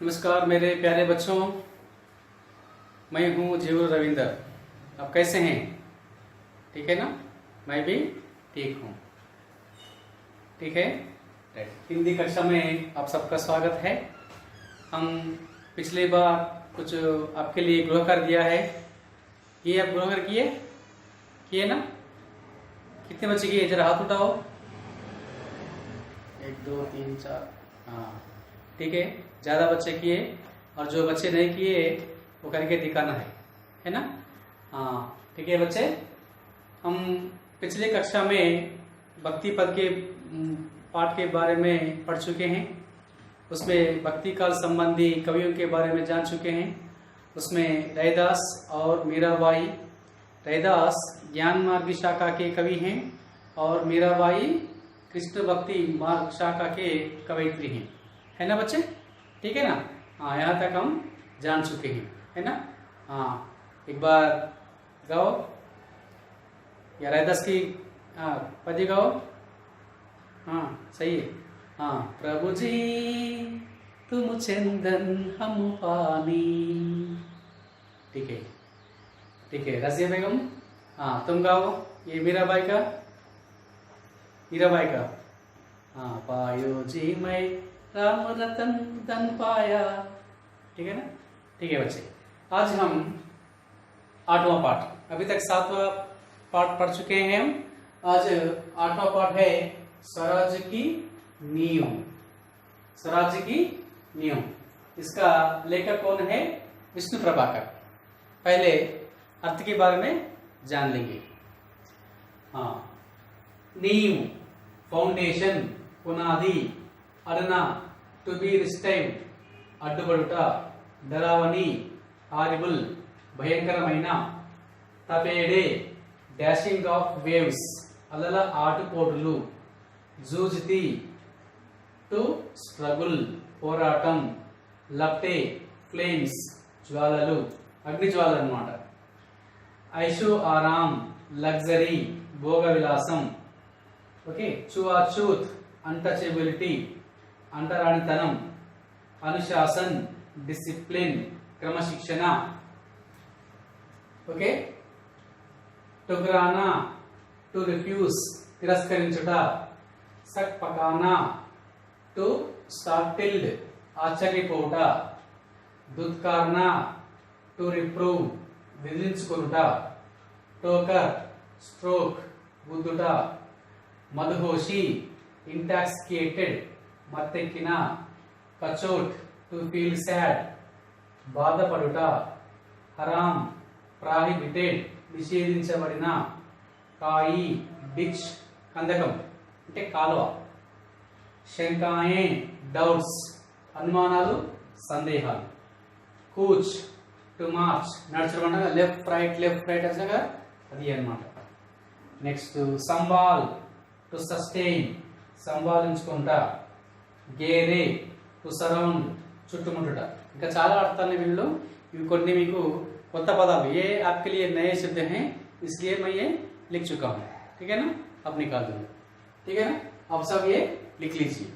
नमस्कार मेरे प्यारे बच्चों, मैं हूँ जीवर रविंदर। आप कैसे हैं? ठीक है ना? मैं भी ठीक हूँ। ठीक है। हिंदी कक्षा में आप सबका स्वागत है। हम पिछली बार कुछ आपके लिए गृह कार्य दिया है। ये आप गृह कार्य किए ना? कितने बच्चे किए? जरा हाथ उठाओ। 1 2 3 4। हाँ, ठीक है। ज़्यादा बच्चे किए और जो बच्चे नहीं किए वो करके दिखाना है ना? हाँ, ठीक है बच्चे। हम पिछले कक्षा में भक्ति पद के पाठ के बारे में पढ़ चुके हैं। उसमें भक्ति काल संबंधी कवियों के बारे में जान चुके हैं। उसमें रैदास और मीराबाई। रैदास ज्ञान मार्ग शाखा के कवि हैं और मीराबाई कृष्ण भक्ति मार्ग शाखा के कवयित्री हैं। है ना बच्चे? ठीक है ना? हाँ, यहाँ तक हम जान चुके हैं, है ना? हाँ, एक बार गाओ या रैदास की पद्य गाओ। हाँ, सही है। हाँ, प्रभु जी तुम चंदन हम पानी। ठीक है, ठीक है। रजिया बेगम, हाँ तुम गाओ। ये मीराबाई का। हाँ, पायो जी मैं राम रतन धन पाया। ठीक है ना? ठीक है बच्चे। आज हम 8वां पाठ, अभी तक 7वां पाठ पढ़ चुके हैं हम। आज 8वां पाठ है स्वराज्य की नींव। स्वराज्य की नींव। इसका लेखक कौन है? विष्णु प्रभाकर। पहले अर्थ के बारे में जान लेंगे। हाँ, नींव, फाउंडेशन, पुनादी, अडना, टू बी रिस्टैंड, అడ్డుపడుట, డరావని, హారిబుల్, భయంకరమైన, తపేడే, డాషింగ్ ఆఫ్ వేవ్స్, అలల ఆటుపోటులు, జూజితి, టు స్ట్రగుల్, పోరాటం, లప్టే, ఫ్లేమ్స్, జ్వాలలు, అగ్ని జ్వాలలు అన్నమాట. ఐషు ఆరాం, లగ్జరీ, భోగ విలాసం. ఓకే. చువాచూత్, అన్టచబిలిటీ, అంటరానితనం, अनुशासन, डिसिप्लिन, क्रमशिक्षण. ओके. टुकराना, टू रिफ्यूज, तिरस्कరించుట. सक पकाना, टू स्टार्टिल्ड, ఆశ్చర్యపోవుట. दुत्कारना, टू रिप्रूव, విధించుకొనుట. టోకర్, స్ట్రోక్, గుద్దుట. మదహోషి, ఇంటాక్సికేటెడ్, మత్తెక్కిన. కచోట్, టు ఫీల్ సాడ్, బాధపడుట. హరాం, ప్రాహిబిటెడ్, నిషేధించబడిన. కాయి, డిచ్, కందకం అంటే కాలువ. శంకాయే, డౌట్స్, అనుమానాలు, సందేహాలు. కూచ్, టు మార్చ్, నడచడం అనగా లెఫ్ట్ రైట్ అనగా అది అన్నమాట. నెక్స్ట్ సంబాల్, టు సస్టైన్, సంభాలించుకుంటా. గేరే, టు సరౌండ్, చుట్టుముట్టుట. ఇంకా చాలా అర్థాలు వీళ్ళు. ఇవి కొన్ని మీకు కొత్త పదాలు, ये आपके लिए नए शब्द हैं, इसलिए मैं ये लिख चुका हूँ. ठीक है ना? अब निकाल दूंगा. ठीक है ना? अब सब ये लिख लीजिए.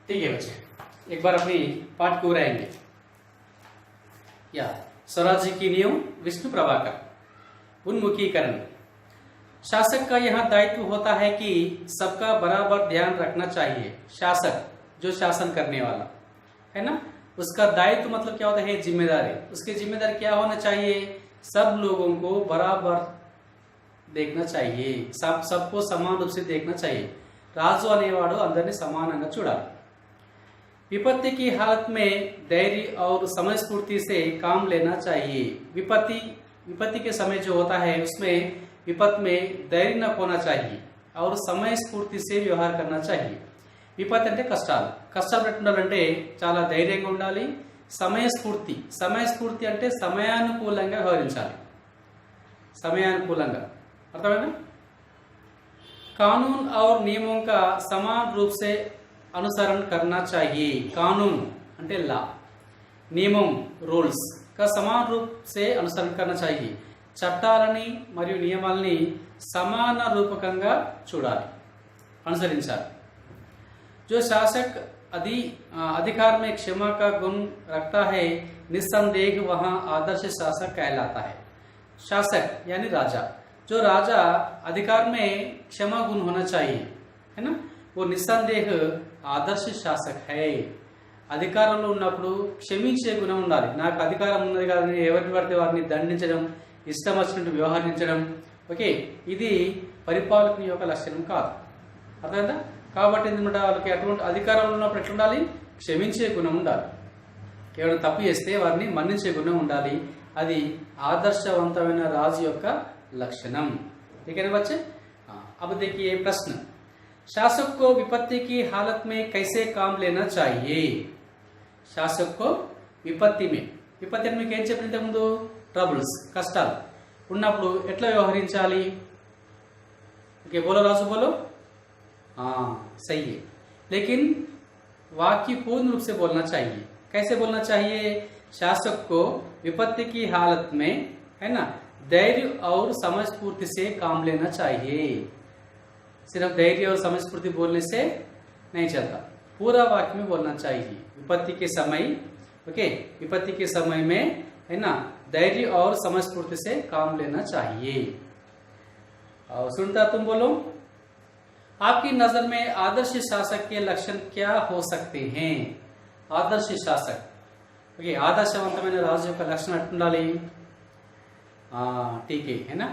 ठीक है बच्चे, एक बार अपनी पाठ को रहेंगे. या स्वराज्य की नींव, विष्णु प्रभाकर. उन्मुखीकरण. शासक का यह दायित्व होता है कि सबका बराबर ध्यान रखना चाहिए. शासक, जो शासन करने वाला है ना, उसका दायित्व मतलब क्या होता है? जिम्मेदारी. उसकी जिम्मेदारी क्या होना चाहिए? सब लोगों को बराबर देखना चाहिए. सबको समान रूप से देखना चाहिए. రాజు అనేవాడు అందరినీ సమానంగా చూడాలి. विपत्ति की हालत में धैर्य और समझस्फूर्ति से काम लेना चाहिए। विपत्ति के समय जो होता है उसमें विपत्ति में धैर्य न खोना चाहिए और समय స్ఫూర్తి से వ్యవహార करना चाहिए। విపత్తి అంటే కష్టాలు ఎట్లుండాలంటే చాలా ధైర్యంగా ఉండాలి। సమయస్ఫూర్తి అంటే సమయానుకూలంగా వ్యవహరించాలి, సమయానుకూలంగా, అర్థమైందా? कानून और नियमों का समान रूप से अनुसरण करना चाहिए। कानून అంటే లా, నియమం రూల్స్ का समान रूप से अनुसरण करना चाहिए। చట్టాలని మరియు నియమాలని సమాన రూపకంగా చూడాలి, అనుసరించాలి। जो शासक अधिकार में क्षमा का गुण रखता है निस्संदेह वहाँ आदर्श शासक कहलाता है। शासक यानी राजा, जो राजा अधिकार में क्षमा गुण होना चाहिए, है ना, वो निस्संदेह आदर्श शासक है। అధికారంలో ఉన్నప్పుడు క్షమించే గుణం ఉండాలి। నాకు అధికారం ఉన్నది కదా ఎవరిని పడితే వారిని దండించడం, ఇష్టం వచ్చినట్టు వ్యవహరించడం, ఓకే, ఇది పరిపాలకుని యొక్క లక్షణం కాదు, అర్థమైందా? కాబట్టి ఏంటంటే వాళ్ళకి అటువంటి అధికారంలో ఉన్నప్పుడు ఎట్లుండాలి? క్షమించే గుణం ఉండాలి, ఎవరైనా తప్పు చేస్తే వారిని మన్నించే గుణం ఉండాలి। అది ఆదర్శవంతమైన రాజు యొక్క లక్షణం। ठीक है ना बच्चे? अब देखिए प्रश्न, शासक को विपत्ति की हालत में कैसे काम लेना चाहिए? शासक को విపత్తి మీకు ఏం చెప్పిన ఇంతకు ముందు? ట్రబుల్స్, కష్టాలు ఉన్నప్పుడు ఎట్లా వ్యవహరించాలి? ఓకే, बोलो राजू बोलो। हाँ सही है, लेकिन वाक्य पूर्ण रूप से बोलना चाहिए। कैसे बोलना चाहिए? शासक को विपत्ति की हालत में, है ना, धैर्य और समझस्फूर्ति से काम लेना चाहिए। सिर्फ धैर्य और समझस्फूर्ति बोलने से नहीं चलता, पूरा वाक्य में बोलना चाहिए। विपत्ति के समय, ओके, विपत्ति के समय में, है ना, धैर्य और समझस्फूर्ति से काम लेना चाहिए। और सुनता तुम बोलो, आपकी नजर में आदर्श शासक के लक्षण क्या हो सकते हैं? आदर्श शासक, ओके, ఆదర్శవంతమైన రాజు యొక్క లక్షణం ఎట్లుండాలి? ठीक है ना,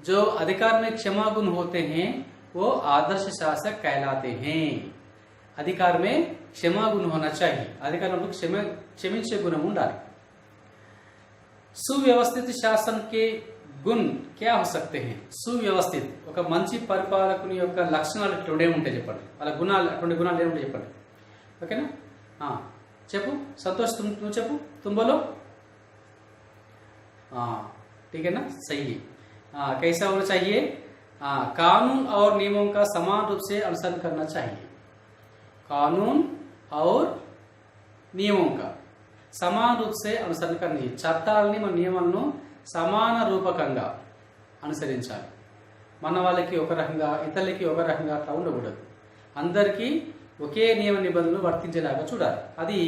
जो अधिकार में क्षमा गुण होते हैं वो आदर्श शासक कहलाते हैं। अधिकार में क्षमा गुण होना चाहिए, अधिकार में क्षमिंचे गुण ఉండాలి। सुव्यवस्थित शासन के గుణ क्या हो सकते हैं? సువ్యవస్థిత, ఒక మంచి పరిపాలకుని యొక్క లక్షణాలు ఎట్లుండే ఉంటాయి చెప్పండి, వాళ్ళ గుణాలు, అటువంటి గుణాలు ఏముంటాయి చెప్పండి, ఓకేనా? చెప్పు సంతోష్, నువ్వు చెప్పు, तुम बोलो। ठीक है ना, सही है। कैसा होना चाहिए? कानून और नियमों का समान रूप से अनुसरण करना चाहिए। कानून और नियमों का समान रूप से अनुसरण करना चाहिए। చట్టాలని మన నియమాలను సమాన రూపకంగా అనుసరించాలి। మన వాళ్ళకి ఒక రకంగా, ఇతరులకి ఒక రకంగా అట్లా ఉండకూడదు, అందరికీ ఒకే నియమ నిబంధనలు వర్తించేలాగా చూడాలి। అది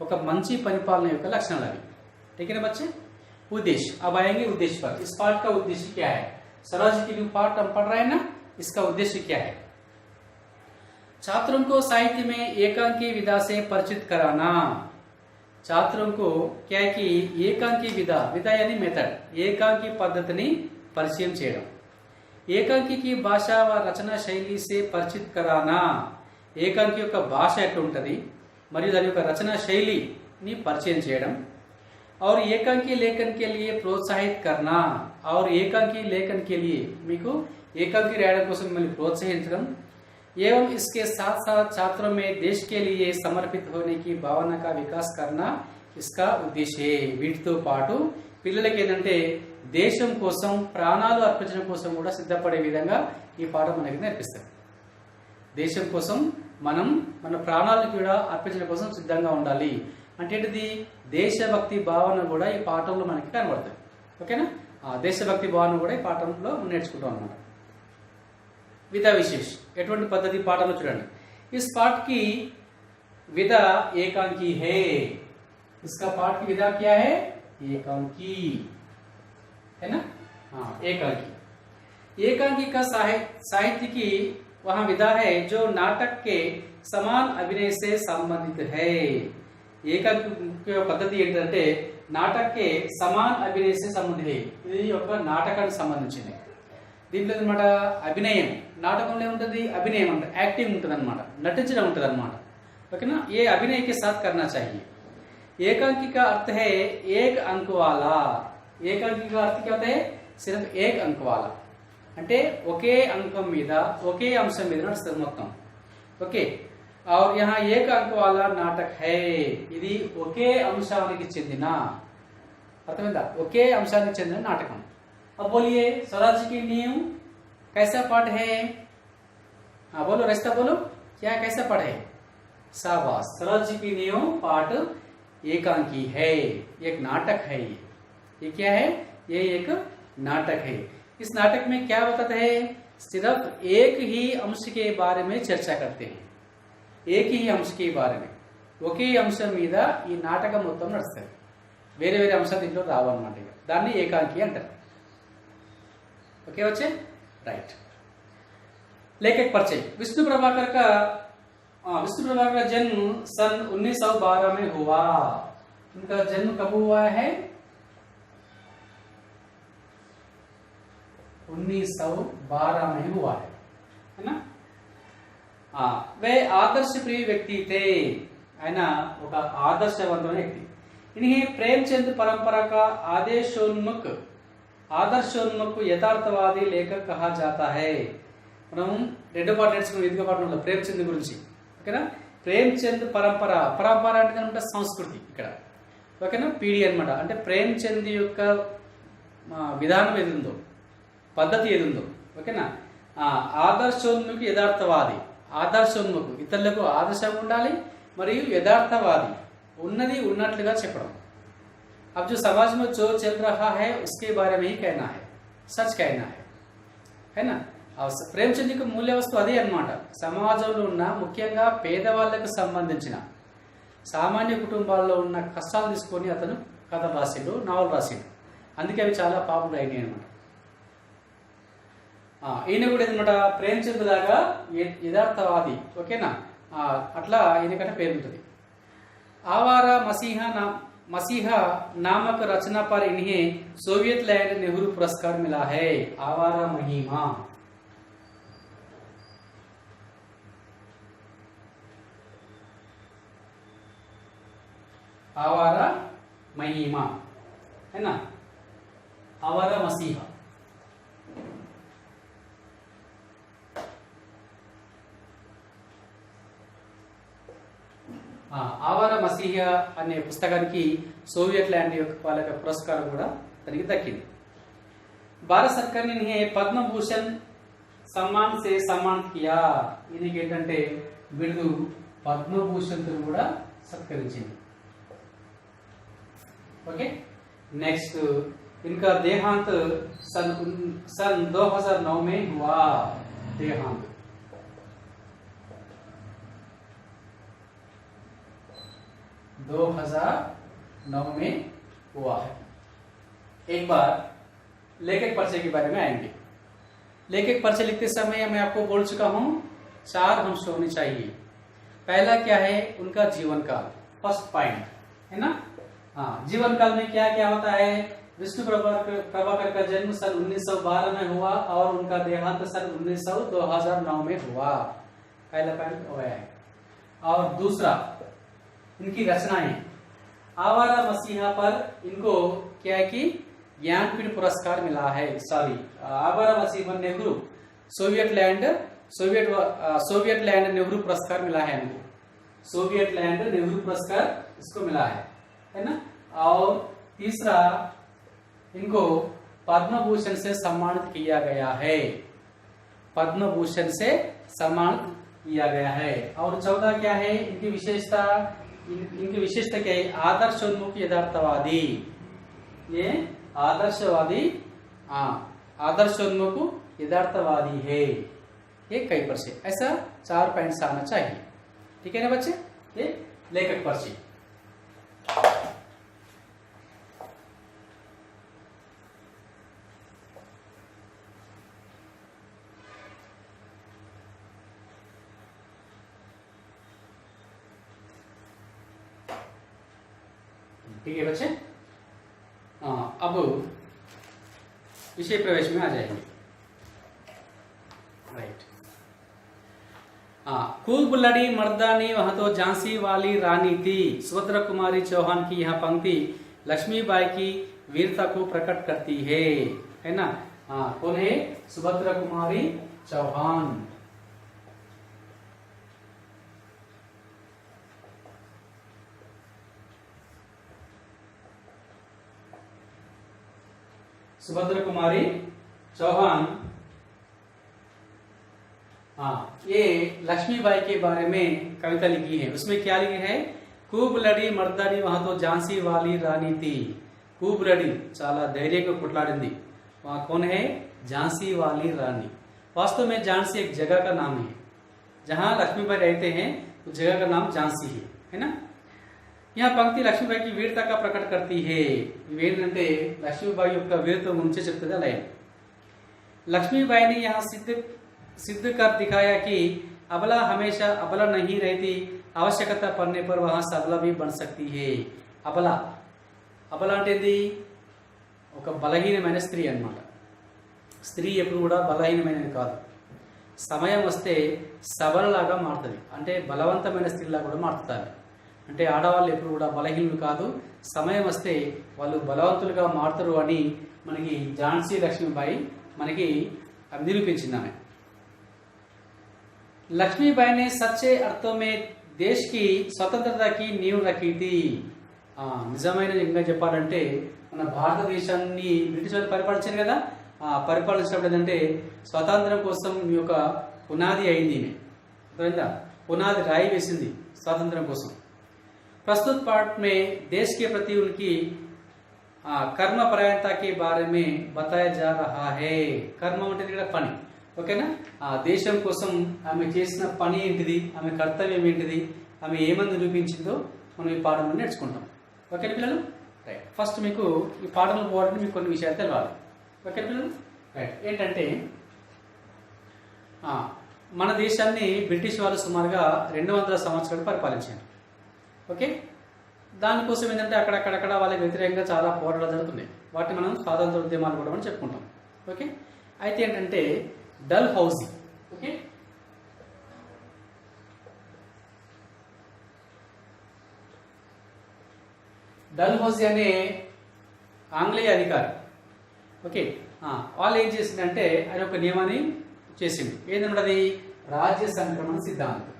ఒక మంచి పరిపాలన యొక్క లక్షణాలు అవి। ठीक है ना बच्चे? उद्देश्य, अब आएंगे उद्देश्य पर। इस पाठ का उद्देश्य क्या है? सरोज की जो पाठ हम पढ़ रहे हैं ना, इसका उद्देश्य क्या है? छात्रों को साहित्य में एकांकी विधा से परिचित कराना। छात्रों को क्या है कि ఏకాంకి విధా यानी मेथड, ఏకాంకి పద్ధతిని పరిచయం చేయడం। ఏకాంకి की భాష व రచన శైలి से परिचित कराना। ఏకాంకి యొక్క భాష ఎట్లా ఉంటది మరియు దాని యొక్క రచన శైలిని పరిచయం చేయడం। और एकांकी लेखन के लिए प्रोत्साहित करना, और एकांकी लेखन के लिए మీకు ఏకాంకి రాయడం కోసం మిమ్మల్ని ప్రోత్సహించడం। एवं इसके साथ साथ छात्रों में देश के लिए समर्पित होने की भावना का विकास करना इसका उद्देश्य है। వీటితో పాటు పిల్లలకి ఏంటంటే దేశం కోసం ప్రాణాలు అర్పించడం కోసం కూడా సిద్ధపడే విధంగా ఈ పాఠం మనకి నేర్పిస్తారు। దేశం కోసం మనం మన ప్రాణాలను కూడా అర్పించడం కోసం సిద్ధంగా ఉండాలి అంటే ఏంటిది? దేశభక్తి భావన కూడా ఈ పాఠంలో మనకి కనబడుతుంది, ఓకేనా? దేశభక్తి భావన కూడా ఈ పాఠంలో నేర్చుకుంటాం అన్నమాట। विधा विशेष एటువంటి పద్ధతి పాఠంలో చూడండి। इस पाठ की विधा एकांकी है। इसका पाठ की विधा क्या है? एकांकी, है ना? एकांकी। एकांकी का साहित्य की वहां विधा है जो नाटक के समान अभिनय से संबंधित है। ఏకాంకి పద్ధతి ఏంటంటే నాటకే సమాన్ అభినయ से संबंधित है। ఇది ఒక నాటకానికి సంబంధించింది। దీంట్లో అన్నమాట అభినయం, నాటకంలో ఏముంటుంది? అభినయం అంటే యాక్టింగ్ ఉంటుంది అనమాట, నటించడం ఉంటుంది అనమాట। ओके ना, ये अभिनय के साथ करना चाहिए। एकांकी का अर्थ है एक अंक वाला। एकांकी का अर्थ क्या होता है? सिर्फ एक अंक वाला, అంటే ఒకే అంకం మీద ఒకే అంశం మీద నడుస్తుంది మొత్తం. ఓకే, और यहाँ एक अंक वाला नाटक है. ఇది ఒకే అంశానికి చెందిన, అర్థమైందా? ఒకే అంశానికి చెందిన నాటకం. अब बोलिए स्वराज की नींव कैसा पाठ है? हाँ बोलो रिश्ता बोलो, क्या कैसा पाठ है? शाबाश, स्वराज की नींव पाठ एकांकी है, एक नाटक है. ये क्या है? ये एक नाटक है. इस नाटक में क्या बताता है? सिर्फ एक ही अंश के बारे में चर्चा करते हैं. एक ही अंश के बारे में, ఒకే అంశం మీద ఈ నాటకం మొత్తం నడుస్తుంది. వేరే వేరే అంశాలు దీంట్లో రావన్నమాట. దాన్ని ఏకాంకి అంటారు. ओके बच्चे, राइट. लेखक परिचय. विष्णु प्रभाकर का जन्म सन 1912 में हुआ. उनका जन्म कब हुआ है? 1912 में हुआ है ना. वे आदर्श प्रिय व्यक्ति थे, है ना, ఒక ఆదర్శవంతమైన వ్యక్తి. इन्हें प्रेमचंद परंपरा का आदर्शोन्मुख यथार्थवादी लेखक कहा जाता है. మనం రెండో పాట నేర్చుకున్నాం ఎదుగో పాఠంలో ప్రేమచంద్ గురించి. ఓకేనా, ప్రేమచంద్ పరంపర. పరంపర అంటే కనుక సంస్కృతి ఇక్కడ. ఓకేనా, పీడి అన్నమాట. అంటే ప్రేమచంద్ యొక్క విధానం ఏది ఉందో, పద్ధతి ఏది ఉందో. ఓకేనా, ఆదర్శోన్ముఖి యథార్థవాది. ఆదర్శోన్ముఖు, ఇతరులకు ఆదర్శంగా ఉండాలి, మరియు యథార్థవాది, ఉన్నది ఉన్నట్లుగా చెప్పడం. अब जो समाज में जो चल रहा है उसके बारे में ही कहना है, सच कहना है ना. ప్రేమచంద్ యొక్క మూల్య వస్తువు అదే అన్నమాట. సమాజంలో ఉన్న ముఖ్యంగా పేదవాళ్లకు సంబంధించిన సామాన్య కుటుంబాల్లో ఉన్న కష్టాలు తీసుకొని అతను కథలు రాసిండు, నావల్ రాసిండు. అందుకే అవి చాలా పాపులర్ అయినాయి అనమాట. ఈయన కూడా ఏంటన్నమాట ప్రేమచంద్ లాగా యథార్థవాది. ఓకేనా, అట్లా ఈయనకంటే పేరు ఉంటుంది. ఆవారా मसीहा नामक रचना पर इन्हें सोवियत लैंड नेहरू पुरस्कार मिला है. आवारा महिमा. आवारा महिमा है ना, आवारा मसीहा. ఆవార మసీహ అనే పుస్తకానికి సోవియట్ ల్యాండ్ యొక్క పాలక పురస్కారం కూడా తనకి దక్కింది. భారత సర్కార్ ने పద్మ భూషణ్ సమ్మాన్ సే సమ్మాన్ కియా. ఈయనకి ఏంటంటే బిరుదు పద్మభూషణ్ తో కూడా సత్కరించింది. ఓకే, నెక్స్ట్ इनका देहांत सन 2009 में हुआ. देहांत 2009 में हुआ है. एक बार लेखक परिचय के बारे में आएंगे. लेखक परिचय लिखते समय मैं आपको बोल चुका हूं 4 अंश होने चाहिए. पहला क्या है? उनका जीवन काल, फर्स्ट पॉइंट है ना. जीवन काल में क्या क्या होता है? विष्णु प्रभाकर का जन्म सन 1912 में हुआ और उनका देहांत सन 2009 में हुआ. पहला पॉइंट हो गया है. और दूसरा, इनकी रचनाएं. आवारा मसीहा पर इनको क्या है कि ज्ञानपीठ पुरस्कार मिला है. सॉरी, आवारा मसीहा नेहरू सोवियत लैंड नेहरू पुरस्कार मिला है इनको. सोवियत लैंड नेहरू पुरस्कार इसको मिला है ना. और तीसरा, इनको पद्म भूषण से सम्मानित किया गया है. पद्म भूषण से सम्मानित किया गया है. और 14 क्या है इनकी विशेषता? इनकी विशेषता क्या है? आदर्शोन्मुख यथार्थवादी. ये आदर्शवादी, आदर्शोन्मुख यथार्थवादी है. ये कई परिचय, ऐसा 4 पॉइंट्स आना चाहिए. ठीक है ना बच्चे. ये लेखक परिचय. ठीक है बच्चे. अब विषय प्रवेश में आ जाएंगे. राइट. खूब लड़ी मर्दानी वहां तो झांसी वाली रानी थी। सुभद्रा कुमारी चौहान की यह पंक्ति लक्ष्मीबाई की वीरता को प्रकट करती है ना। कौन है? सुभद्रा कुमारी चौहान। सुभद्रा कुमारी चौहान ये लक्ष्मीबाई के बारे में कविता लिखी है। उसमें क्या लिखी है? खूब लड़ी मर्दानी वहां तो झांसी वाली रानी थी। खूब लड़ी चाला धैर्य को कुटलाడింది। वहां कौन है? झांसी वाली रानी। वास्तव में झांसी एक जगह का नाम है, जहां लक्ष्मीबाई रहते हैं उस जगह का नाम झांसी है ना। यह पंक्ति लक्ष्मीबाई की वीरता का प्रकट करती है। ఏంటంటే లక్ష్మీబాయి యొక్క వీరత్వం గురించి చెప్తుంది అలా। लक्ष्मीबाई ने यहाँ सिद्ध कर दिखाया कि अबला हमेशा अबला नहीं रहती, आवश्यकता पड़ने पर वहां सबला भी बन सकती है। अबला అబల అంటే ఏంది? ఒక బలహీనమైన స్త్రీ అన్నమాట। స్త్రీ ఎప్పుడు కూడా బలహీనమైనది కాదు, సమయం వస్తే సబలలాగా మారుతుంది, అంటే బలవంతమైన స్త్రీలాగా కూడా మారుతుంది। అంటే ఆడవాళ్ళు ఎప్పుడు కూడా బలహీనులు కాదు, సమయం వస్తే వాళ్ళు బలవంతులుగా మారుతారు అని మనకి ఝాన్సీ లక్ష్మీబాయి మనకి నిరూపించింది ఆమె। लक्ष्मीबाई ने सच्चे अर्थों में देश की स्वतंत्रता की नींव रखी थी। నిజమైన ఇంకా చెప్పాలంటే మన భారతదేశాన్ని బ్రిటిష్ వాళ్ళు పరిపాలించారు కదా, పరిపాలించినప్పుడు ఏంటంటే స్వాతంత్రం కోసం ఈ యొక్క పునాది అయింది ఈమె, పునాది రాయి వేసింది స్వాతంత్రం కోసం। प्रस्तुत पाठ में देश के प्रति उनकी कर्मपरायणता के बारे में बताया जा रहा है। कर्म అంటే ఇక్కడ పని, ఓకేనా। దేశం కోసం ఆమె చేసిన పని ఏంటిది, ఆమె కర్తవ్యం ఏంటిది, ఆమె ఏమని నిరూపించిందో మనం ఈ పాఠంలో నేర్చుకుంటాం। ఓకేనా పిల్లలు? రైట్, ఫస్ట్ మీకు ఈ పాఠంలో పోవాలంటే మీకు కొన్ని విషయాలు తెలవాలి। ఓకే పిల్లలు? రైట్, ఏంటంటే మన దేశాన్ని బ్రిటిష్ వాళ్ళు సుమారుగా 200 సంవత్సరాలు పరిపాలించారు। ఓకే, దానికోసం ఏంటంటే అక్కడక్కడ వాళ్ళకి వ్యతిరేకంగా చాలా పోరాటాలు జరుగుతున్నాయి, వాటిని మనం స్వాతంత్ర ఉద్యమాలు కూడా మనం చెప్పుకుంటాం। ఓకే, అయితే ఏంటంటే dull housie, okay, dull housie అనే ఆంగ్లేయ అధికారి, ఓకే, వాళ్ళు ఏం చేసిందంటే ఆయన ఒక నియమాన్ని చేసింది, ఏంటంటే అది రాజ్య సంక్రమణ సిద్ధాంతం।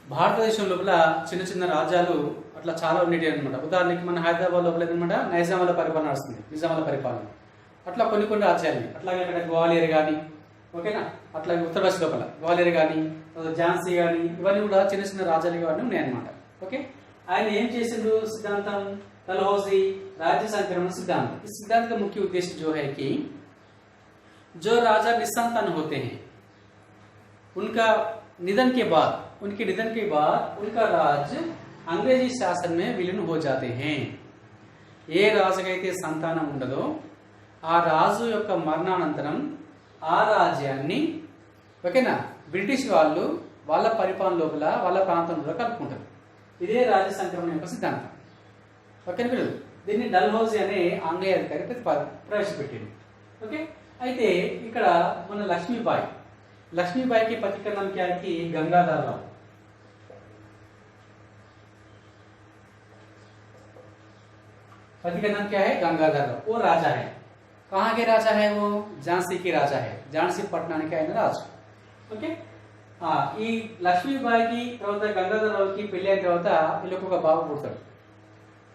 భారతదేశం లోపల చిన్న చిన్న రాజ్యాలు అట్లా చాలా ఉండేవి అనమాట। ఉదాహరణకి మన హైదరాబాద్ లోపల ఏంటన్నమాట నైజాముల పరిపాలన నడుస్తుంది, నిజాముల పరిపాలన, అట్లా కొన్ని రాజ్యాలు, అట్లాగే అక్కడ గ్వాలియర్ కానీ, ఓకేనా, అట్లాగే ఉత్తరప్రదేశ్ లోపల గ్వాలియర్ కానీ, ఝాన్సీ కానీ, ఇవన్నీ కూడా చిన్న చిన్న రాజ్యాలు కానీ ఉన్నాయన్నమాట। ఓకే, ఆయన ఏం చేసిండు సిద్ధాంతం? డల్హౌసీ राज्य संक्रमण सिद्धांत। इस सिद्धांत का मुख्य उद्देश्य जो है कि जो राजा निसंतान होते हैं उनके निधन के बाद उनका राज्य अंग्रेजी शासन में विलीन हो जाते हैं। ఏ రాజుకైతే సంతానం ఉండదో ఆ రాజు యొక్క మరణానంతరం ఆ రాజ్యాన్ని, ఓకేనా, బ్రిటిష్ వాళ్ళు వాళ్ళ పరిపాలన లోపల వాళ్ళ ప్రాంతంలో కలుపుకుంటారు। ఇదే రాజ్య సంక్రమణ యొక్క సిద్ధాంతం। ఓకేనా పిల్లలు? దీన్ని డల్హౌసీ అనే ఆంగ్లేయ అధికారి ప్రవేశపెట్టింది। ఓకే, అయితే ఇక్కడ మన లక్ష్మీబాయికి पति का नाम क्या है कि गंगाधर राव। पति का नाम क्या है? गंगाधर राव। वो राजा है, कहाँ के राजा है? वो झांसी के राजा है, झांसी पట్టణానికి ఆయన రాజు। ఓకే, ఈ లక్ష్మీబాయికి తర్వాత గంగాధర్ రావుకి పెళ్లి అయిన తర్వాత వీళ్ళకి ఒక బాబు పుడతాడు।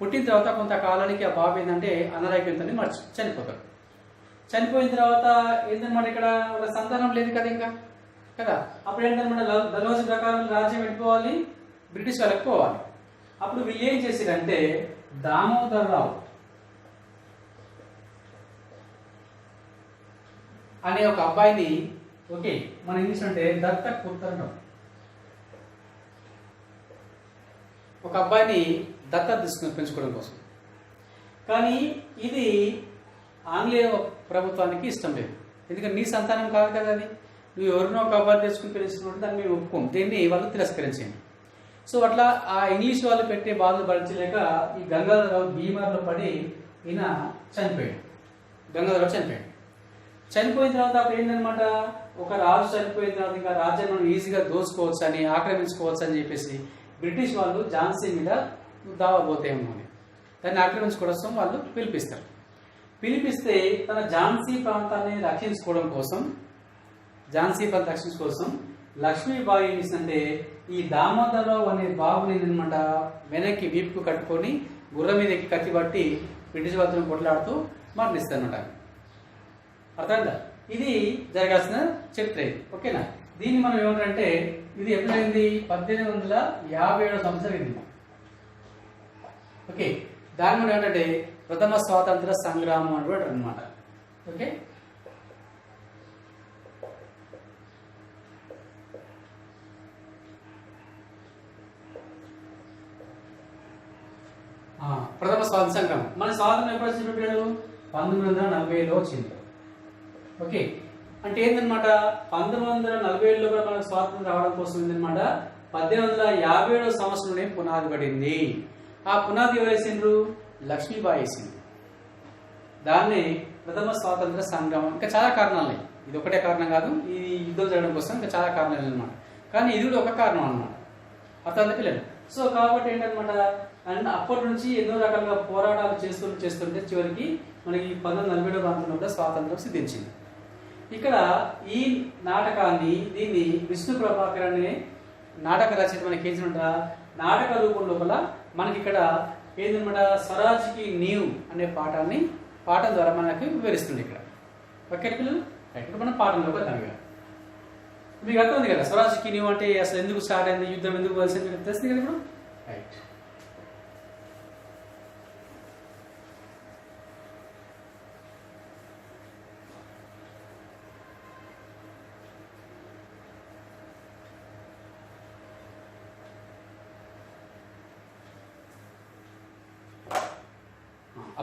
పుట్టిన తర్వాత కొంతకాలానికి ఆ బాబు ఏంటంటే అనారోగ్యంతో చనిపోతాడు। చనిపోయిన తర్వాత ఏంటన్నమాట ఇక్కడ వాళ్ళ సంతానం లేదు కదా ఇంకా కదా, అప్పుడు ఏంటన్నమాట డల్హౌసీ ప్రకారం రాజ్యం వెళ్ళిపోవాలి, బ్రిటిష్ వాళ్ళకి పోవాలి। అప్పుడు వీళ్ళు ఏం చేశారంటే దామోదర్ రావు అనే ఒక అబ్బాయిని, ఓకే, మన ఇంగ్లీష్ అంటే దత్తక్ పుత్రుడు, ఒక అబ్బాయిని దత్తత తీసుకుని పెంచుకోవడం కోసం। కానీ ఇది ఆంగ్లేయ ప్రభుత్వానికి ఇష్టం లేదు, ఎందుకంటే నీ సంతానం కాదు కదా అది, నువ్వు ఎవరినో ఒక అబ్బాయి తెచ్చుకుని పెంచుకున్నట్టు దాన్ని మేము ఒప్పుకోం, దీన్ని వాళ్ళు తిరస్కరించింది। సో అట్లా ఆ ఇంగ్లీష్ వాళ్ళు పెట్టే బాధలు భరించలేక ఈ గంగాధరరావు బీమార్లో పడి ఈయన చనిపోయాడు. గంగాధరరావు చనిపోయాడు. చనిపోయిన తర్వాత అప్పుడు ఏంటనమాట, ఒక రాజు చనిపోయిన తర్వాత ఇంకా రాజ్యాన్ని ఈజీగా దోచుకోవచ్చు అని, ఆక్రమించుకోవచ్చు అని చెప్పేసి బ్రిటిష్ వాళ్ళు ఝాన్సీ మీద దావా పోతేమో అని దాన్ని ఆక్రమించుకోవడం వాళ్ళు పిలిపిస్తారు. పిలిపిస్తే తన ఝాన్సీ ప్రాంతాన్ని రక్షించుకోవడం కోసం లక్ష్మీబాయి ఏం చేసిందంటే ఈ దామోదరరావు అనే బాబుని అనమాట వెనక్కి వీపుకు కట్టుకొని గుర్రం మీద ఎక్కి కత్తి పట్టి బ్రిటిష్ వాళ్ళతో కొట్లాడుతూ మరణిస్తారన్నమాట. అర్థమైందా? ఇది జరగాల్సిన చరిత్ర ఇది. ఓకేనా? దీన్ని మనం ఏమంటారంటే ఇది ఎప్పుడైంది 1857 సంవత్సరం ఇది. ఓకే, దాని మనం ఏంటంటే ప్రథమ స్వాతంత్ర సంగ్రామం అని కూడా అనమాట. ఓకే, ప్రథమ స్వాతంత్ర సంగ్రామం. మన స్వాతంత్రం ఎప్పుడు వచ్చి పెట్టాడు? 1940లో వచ్చింది. ఓకే, అంటే ఏంటనమాట 1947లో కూడా మనకు స్వాతంత్రం రావడం కోసం ఏంటనమాట 1857 సంవత్సరంలోనే పునాది పడింది. ఆ పునాది ఎవరు వేసిండ్రు? లక్ష్మీబాయి వేసింది. దాన్ని ప్రథమ స్వాతంత్ర సంగ్రామం. ఇంకా చాలా కారణాలు, ఇది ఒకటే కారణం కాదు, ఈ యుద్ధం జరగడం కోసం ఇంకా చాలా కారణాలు అనమాట. కానీ ఇది కూడా ఒక కారణం అన్నమాట. అర్థం పిల్లలు. సో కాబట్టి ఏంటనమాట, అండ్ అప్పటి నుంచి ఎన్నో రకాలుగా పోరాటాలు చేస్తుంటే చివరికి మనకి 1947 ప్రాంతంలో కూడా స్వాతంత్రం సిద్ధించింది. ఇక్కడ ఈ నాటకాన్ని దీన్ని విష్ణు ప్రభాకర్ అనే నాటక రచయిత మనకి ఏం నాటక రూపం లోపల మనకి ఇక్కడ ఏంటన్నమాట స్వరాజ్కి నీవ్ అనే పాఠం ద్వారా మనకి వివరిస్తుంది ఇక్కడ. ఓకే పిల్లలు, ఇక్కడ మనం పాఠంలోకి వెళ్తాం. ఇక మీకు అర్థం ఉంది కదా స్వరాజ్కి నీవ్ అంటే అసలు ఎందుకు స్టార్ట్ అయింది, యుద్ధం ఎందుకు కలిసింది మీకు తెలుస్తుంది కదా ఇప్పుడు. రైట్,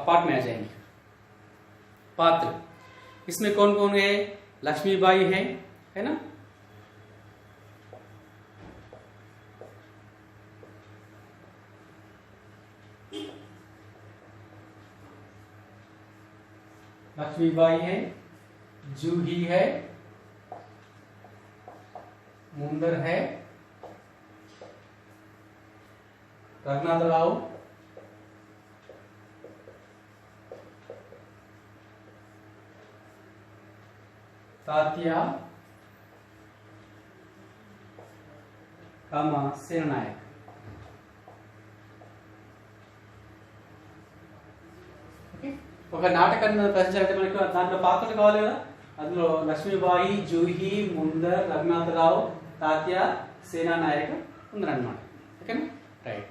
पार्ट में आ जाएंगे. पात्र इसमें कौन कौन है? लक्ष्मीबाई है ना, लक्ष्मीबाई है, जूही है, मुंदर है, रघुनाथराव, तात्या, सेनानायक. ఒక నాటకాన్ని ప్రదర్శించాలంటే మనకు దాంట్లో పాత్రలు కావాలి కదా. అందులో లక్ష్మీబాయి, జూహి, ముందర్, రఘునాథరావు, తాత్య, సేనానాయక్ ఉన్నారన్నమాట. ఓకేనా? రైట్.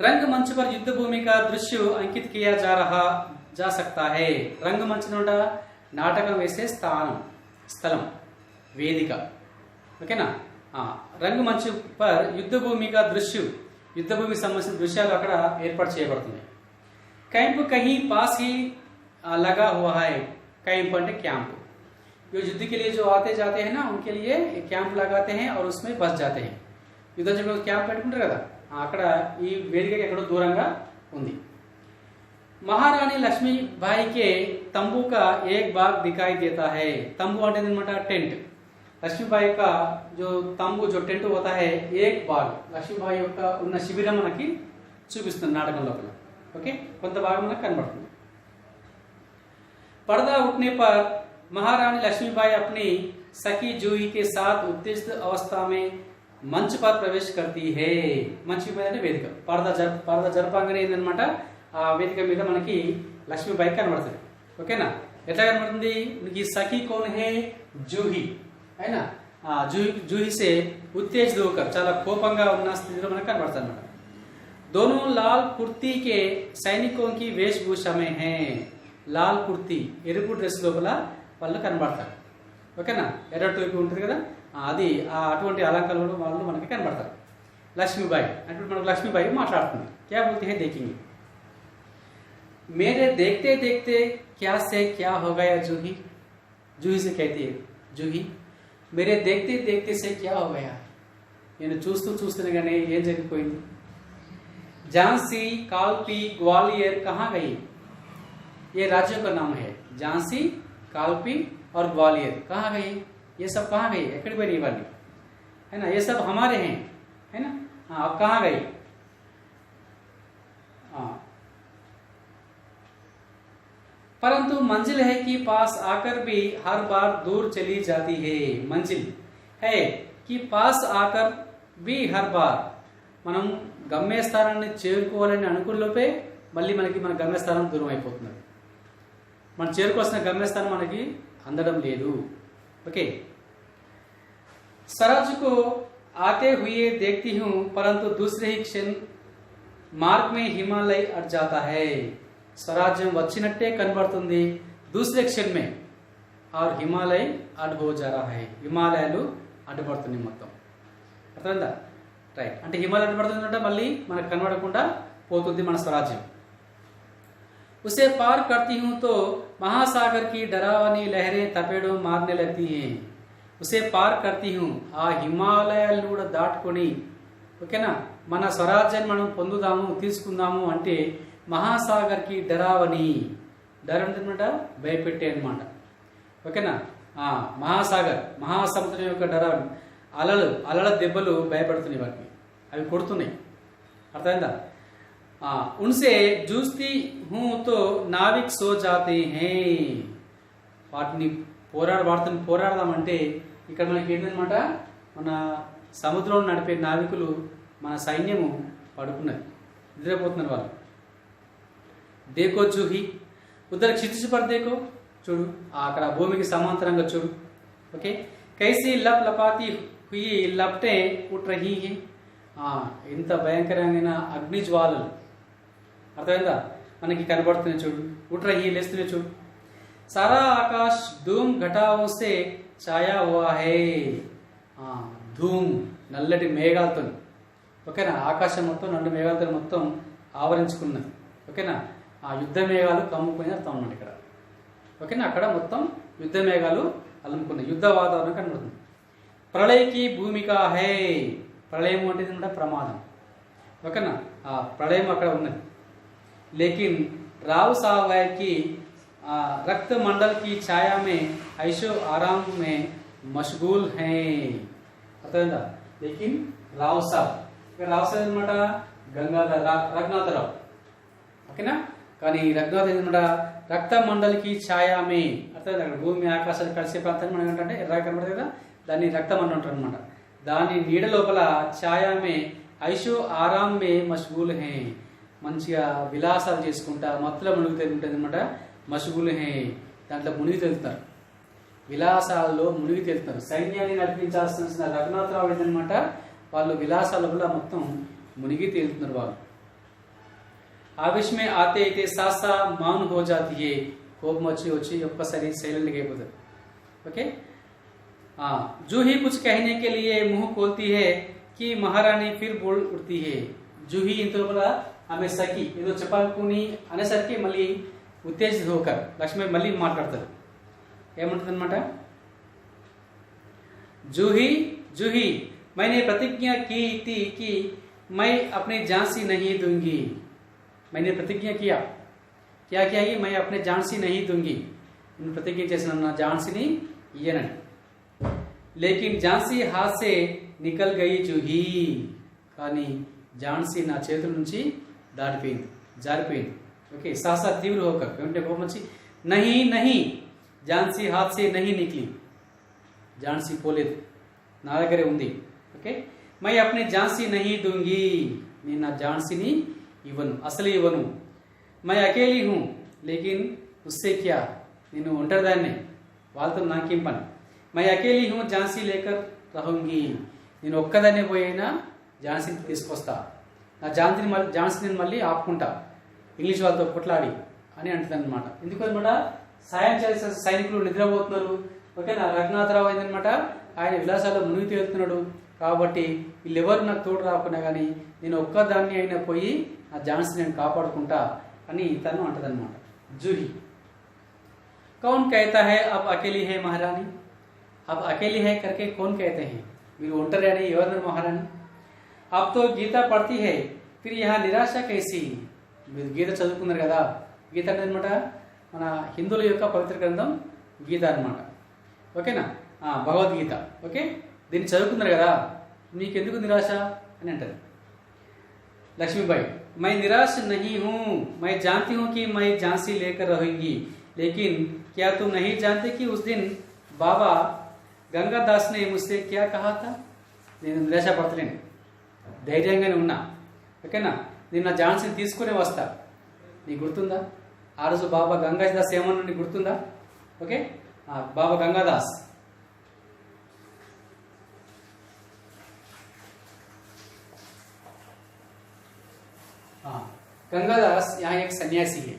रंगमंच पर युद्ध भूमि का दृश्य अंकित किया जा सकता है. रंगमंच नोटा నాటకం వేసే స్థలం వేదిక. ఓకేనా? రంగమంచ్ పర్ యుద్ధ భూమిగా యుద్ధ భూమికి సంబంధించిన దృశ్యాలు అక్కడ ఏర్పాటు చేయబడుతున్నాయి. कैंप कहीं पास ही लगा हुआ है. कैंप అంటే క్యాంప్. जो युद्ध के लिए जो आते जाते हैं ना उनके लिए कैंप लगाते हैं और उसमें बस जाते हैं. యుద్ధం చేయడానికి క్యాంప్ పెట్టుకుంటారు కదా, అక్కడ ఈ వేదికకి ఎక్కడో దూరంగా ఉంది. महारानी लक्ष्मीबाई के तंबू का एक भाग दिखाई देता है. तंबू అంటే అన్నమాట టెంట్. లక్ష్మీబాయి యొక్క जो तंबू जो टेंट होता है एक भाग లక్ష్మీబాయి యొక్క ఉన్న శిబిరం మనకి చూపిస్తుంది నాటకం లోపల. ఓకే, కొంత భాగం మనకు కనబడుతుంది. पर्दा उठने पर महारानी लक्ष्मीबाई अपनी सखी जूही के साथ उत्तेजित अवस्था में मंच पर प्रवेश करती है. मंच మీద వేదిక పరదా జరపంగానే ఏందన్నమాట ఆ వేదిక మీద మనకి లక్ష్మీబాయి కనబడుతుంది. ఓకేనా? ఎట్లా కనబడుతుంది? ఈ సఖీ కౌన్ హే? జూహి అయినా జూహి సే ఉత్తేజిత హోకర్ చాలా కోపంగా ఉన్న స్థితిలో మనకు కనబడుతుంది అన్నమాట. दोनों लाल कुर्ती के सैनिकों की वेशभूषा में हैं. లాల్ కుర్తీ ఎరుపు డ్రెస్ లోపల వాళ్ళు కనబడతారు. ఓకేనా? ఎర్ర టోపీ ఉంటుంది కదా, అది అటువంటి అలంకరణలో వాళ్ళు మనకి కనబడతారు. లక్ష్మీబాయి అంటే మనకు లక్ష్మీబాయి మాట్లాడుతుంది. క్యా బోల్తే హై దేఖింగే. मेरे देखते देखते क्या से क्या हो गया जूही. जूही से कहती है, जूही मेरे देखते देखते से क्या हो गया. నేను చూస్తూనే కానీ ఏం జరిగిపోయింది. झांसी, कालपी, ग्वालियर कहाँ गई? ये राज्यों का नाम है. झांसी, कालपी और ग्वालियर कहाँ गए? ये सब कहाँ गए? एकड़ी बनी वाली है ना, ये सब हमारे हैं, है ना. हाँ, अब कहाँ गए? हाँ, परंतु मंजिल है कि पास आकर भी हर बार दूर चली जाती है. मंजिल है कि पास आकर भी हर बार మనం గమ్యస్థానాన్ని చేరుకోవాలని అనుకున్నలోపే మళ్ళీ మనకి మన గమ్యస్థానం దూరం అయిపోతున్నది. మనం చేరుకోవాల్సిన గమ్యస్థానం మనకి అందడం లేదు. ఓకే. स्वराज को आते हुए देखती हूँ परंतु दूसरे ही क्षण మార్గ్ మే హిమాలయ అట్ జాతా హై. స్వరాజ్యం వచ్చినట్టే కనబడుతుంది, దూసరే క్షణ్ మే और హిమాలయ అడ్ హో జా రహా హై. హిమాలయాలు అడ్డుపడుతున్నాయి మొత్తం. అర్థమైందా? రైట్. అంటే హిమాలయ అడ్డుపడుతుందంటే మళ్ళీ మనకు కనబడకుండా పోతుంది మన స్వరాజ్యం. उसे पार करती हूँ तो महासागर की डरावनी लहरें तपेड़ों मारने लगती हैं. उसे पार करती हूँ, ఆ హిమాలయాలను కూడా దాటుకొని, ఓకేనా, మన స్వరాజ్యాన్ని మనం పొందుదాము, తీసుకుందాము అంటే మహాసాగర్కి డరావని, డరంట భయపెట్టే అనమాట. ఓకేనా. మహాసాగర్, మహాసముద్రం యొక్క డరావని, అలల దెబ్బలు భయపడుతున్నాయి వాటిని, అవి కొడుతున్నాయి. అర్థమైందా? उनसे जूझती हूँ तो नाविक सो जाते हैं. వాటిని పోరాడదామంటే ఇక్కడ మనకి ఏంటన్నమాట, మన సముద్రంలో నడిపే నావికులు, మన సైన్యము పడుకున్నది, నిద్రపోతున్నారు వాళ్ళు. దేకో జూహి ఉద్దర క్షితిజ్ పర్ దేకో, చూడు అక్కడ భూమికి సమాంతరంగా చూడు. ఓకే. కైసి లప్ లపాతి హుయి లప్టే ఉట్ రహీ హై. ఇంత భయంకరమైన అగ్ని జ్వాలలు, అర్థమైందా, మనకి కనబడుతున్నాయి చూడు. ఉట్ రహీ లేస్తున్నాయి చూడు. सारा आकाश धूम घटाओं से छाया हुआ है. ధూమ్ నల్లటి మేఘాలతో, ఓకేనా, ఆకాశం మొత్తం నల్ల మేఘాలతో మొత్తం ఆవరించుకున్నది. ఓకేనా. ఆ యుద్ధ మేఘాలు కమ్ముకుని అర్థం అన్నమాట ఇక్కడ. ఓకేనా. అక్కడ మొత్తం యుద్ధ మేఘాలు అలుముకున్నాయి, యుద్ధ వాతావరణం కనబడుతుంది. ప్రళయకి భూమిక హై. ప్రళయం అంటే ప్రమాదం. ఓకేనా. ఆ ప్రళయం అక్కడ ఉన్నది. లేకిన్ రావు సావాయికి रक्त मंडल की छाया में ऐशो आराम में मशगूल हैं. అర్థమైందా? లేకిన్ రావు సాబ్ అనమాట గంగాధర్ రఘునాథరావు, ఓకేనా. కానీ రఘునాథ్ ఏంటన్నమాట రక్త మండలికి ఛాయామే, అర్థమైంది. అక్కడ భూమి ఆకాశాలు కలిసే ప్రాంతాన్ని మనం ఏంటంటే ఎర్రగా కనబడుతుంది కదా, దాన్ని రక్తమండలం అంటారు అనమాట. దాని నీడ లోపల ఛాయామే ఐషో ఆరామ్ మే మష్గూల్ హే. మంచిగా విలాసాలు చేసుకుంటా మత్తులో మునిగితే ఉంటుంది అనమాట. మషగుల్ హే, దాంట్లో మునిగి తేలుతారు, విలాసాల్లో మునిగి తేలుతారు. సైన్యాన్ని నడిపించాల్సిన రఘునాథరావు ఏంటనమాట, వాళ్ళు విలాసాల వల్ల మొత్తం మునిగి తేలుతున్నారు వాళ్ళు. ఆవేశమే ఆతే అయితే సాసా మాన్ హో జాతి హే. కోపం వచ్చి ఒక్కసారి సైలెంట్గా అయిపోతారు. ఓకే. జూహీ కుछ कहने के लिए मुंह खोलती है कि महारानी फिर बोल उठती है. జూహీ ఇంత లోపల ఆమె సఖి ఏదో చెప్పాలనుకుని అనేసరికి మళ్ళీ ఉత్తేజిత హోకర్ లక్ష్మి మళ్ళీ మాట్లాడతారు. ఏమంటుంది అనమాట, జూహీ జూహీ मैंने प्रतिज्ञा की थी कि मैं अपनी झांसी नहीं दूंगी. मैंने प्रतिज्ञा किया, क्या किया कि मैं अपने झांसी नहीं दूंगी. నేను ప్రతిజ్ఞ చేసిన నా ఝాన్సీని ఇయ్యనని. లేకిన్ ఝాన్సీ హాత్ సే నికల్ గయి జూహీ. కానీ ఝాన్సీ నా చేతుల నుంచి దాటిపోయింది, జారిపోయింది. ఓకే. సాసా తీవ్ర హోకర్ వెంటనే కోపం వచ్చి నహీ నహీ ఝాన్సీ హాత్ సే నహీ నిక్లీ. ఝాన్సీ పోలేదు, నా దగ్గరే ఉంది. ఓకే. మై అప్నే ఝాన్సీ నహీ దూంగి. నేను నా ఝాన్సీని ఇవ్వను, అసలే ఇవ్వను. మై అకేలీ హూ లేకిన్ ఉస్సే క్యా. నేను ఒంటరిదాన్నే, వాళ్ళతో నాకేం పని. మై అకేలీ హూ ఝాన్సీ లేకర్ రహూంగి. నేను ఒక్కదాన్నే పోయినా ఝాన్సీని తీసుకొస్తా, నా ఝాన్సీని మళ్ళీ ఆపుకుంటా ఇంగ్లీష్ వాళ్ళతో కొట్లాడి అని అంటుంది అనమాట. ఎందుకు అనమాట, సాయం చేసే సైనికులు నిద్రపోతున్నారు. ఓకేనా. రఘునాథరావు అయిందనమాట, ఆయన విలాసాల్లో మునిగి తేలుతున్నాడు. కాబట్టి వీళ్ళెవరు నాకు తోడు రాకున్నా కానీ నేను ఒక్కదాన్ని అయినా పోయి నా ఝాన్సీ నేను కాపాడుకుంటా అని తను అంటది అనమాట. జూహీ कौन कहता है अब अकेली है महारानी. अब अकेली है करके कौन कहते हैं. మీరు ఒంటరి అని ఎవరన్నారు మహారాణి? आप तो గీత పढ़ती है फिर यहाँ నిరాశ कैसी? మీరు గీత చదువుకున్నారు కదా. గీత అంటే అనమాట మన హిందువుల యొక్క పవిత్ర గ్రంథం గీత అనమాట. ఓకేనా? భగవద్గీత. ఓకే, దీన్ని చదువుకున్నారు కదా, మీకెందుకు నిరాశ అని అంటారు లక్ష్मीबाई. मैं निराश नहीं हूँ, मैं जानती हूँ कि मैं झांसी लेकर रहूंगी, लेकिन क्या तुम नहीं जानते कि उस दिन बाबा गंगादास ने मुझसे क्या कहा था? నేను నిరాశ పడతలేను, ధైర్యంగానే ఉన్నా. ఓకేనా? నేను నా ఝాన్సీని తీసుకునే వస్తా. నీకు గుర్తుందా ఆ రోజు బాబా గంగాదాస్ ఏమన్నా? నీకు గుర్తుందా? ఓకే, బాబా गंगादास. गंगादास यहाँ एक सन्यासी है.